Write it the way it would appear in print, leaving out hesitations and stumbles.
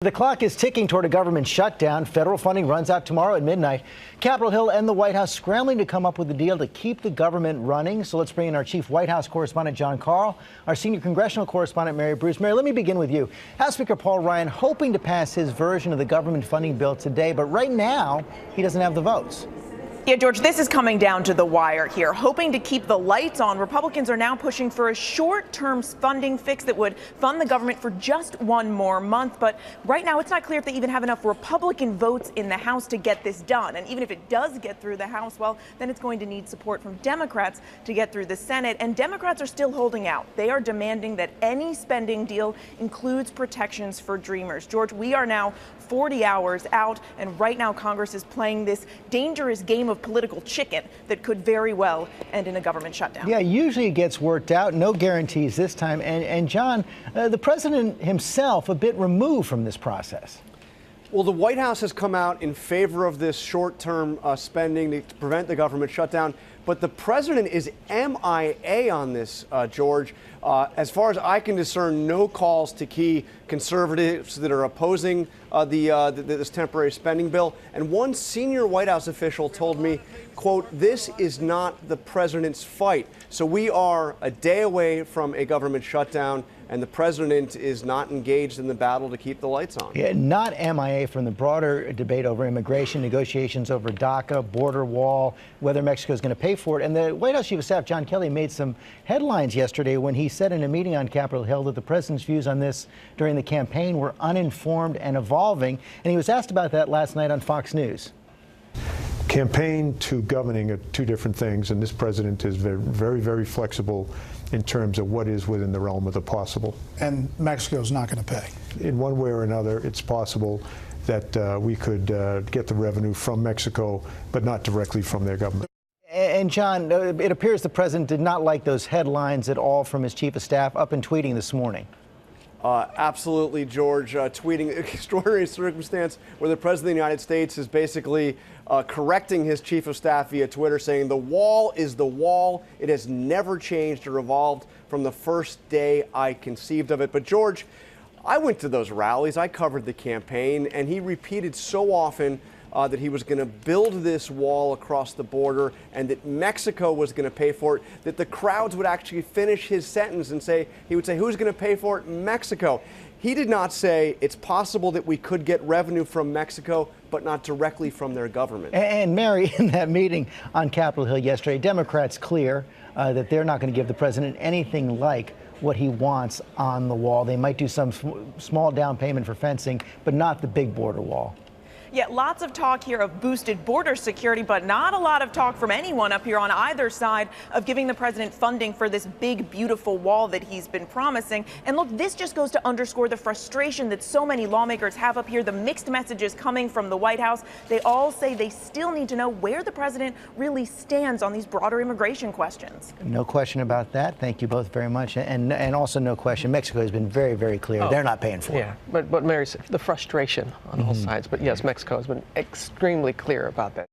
The clock is ticking toward a government shutdown. Federal funding runs out tomorrow at midnight. Capitol Hill and the White House scrambling to come up with a deal to keep the government running. So let's bring in our chief White House correspondent, John Karl, our senior congressional correspondent, Mary Bruce. Mary, let me begin with you. House Speaker Paul Ryan hoping to pass his version of the government funding bill today, but right now he doesn't have the votes. Yeah, George, this is coming down to the wire here. Hoping to keep the lights on, Republicans are now pushing for a short-term funding fix that would fund the government for just one more month. But right now, it's not clear if they even have enough Republican votes in the House to get this done. And even if it does get through the House, well, then it's going to need support from Democrats to get through the Senate. And Democrats are still holding out. They are demanding that any spending deal includes protections for dreamers. George, we are now 40 hours out, and right now Congress is playing this dangerous game of political chicken that could very well end in a government shutdown. Yeah, usually it gets worked out. No guarantees this time. And John, the president himself a bit removed from this process. Well, the White House has come out in favor of this short-term spending to prevent the government shutdown. But the president is MIA on this, George. As far as I can discern, no calls to key conservatives that are opposing this temporary spending bill. And one senior White House official told me, quote, "This is not the president's fight." So we are a day away from a government shutdown, and the president is not engaged in the battle to keep the lights on. Yeah, not MIA from the broader debate over immigration, negotiations over DACA, border wall, whether Mexico is going to pay for it. And the White House Chief of Staff, John Kelly, made some headlines yesterday when he said in a meeting on Capitol Hill that the president's views on this during the campaign were uninformed and evolving. And he was asked about that last night on Fox News. Campaign to governing are two different things, and this president is very, very flexible in terms of what is within the realm of the possible. And Mexico's not going to pay. In one way or another, it's possible that we could get the revenue from Mexico, but not directly from their government. And John, it appears the president did not like those headlines at all from his chief of staff, up and tweeting this morning. Absolutely, George. Tweeting extraordinary circumstance where the president of the United States is basically correcting his chief of staff via Twitter, saying the wall is the wall. It has never changed or evolved from the first day I conceived of it. But George, I went to those rallies. I covered the campaign, and he repeated so often that he was going to build this wall across the border and that Mexico was going to pay for it, that the crowds would actually finish his sentence and he would say, who's going to pay for it? Mexico. He did not say it's possible that we could get revenue from Mexico, but not directly from their government. And Mary, in that meeting on Capitol Hill yesterday, Democrats clear that they're not going to give the president anything like what he wants on the wall. They might do some small down payment for fencing, but not the big border wall. Yeah, lots of talk here of boosted border security, but not a lot of talk from anyone up here on either side of giving the president funding for this big, beautiful wall that he's been promising. And look, this just goes to underscore the frustration that so many lawmakers have up here, the mixed messages coming from the White House. They all say they still need to know where the president really stands on these broader immigration questions. No question about that. Thank you both very much. And also no question, Mexico has been very, very clear. They're not paying for it. Yeah, but Mary, the frustration on all sides. But yes, Mexico has been extremely clear about that.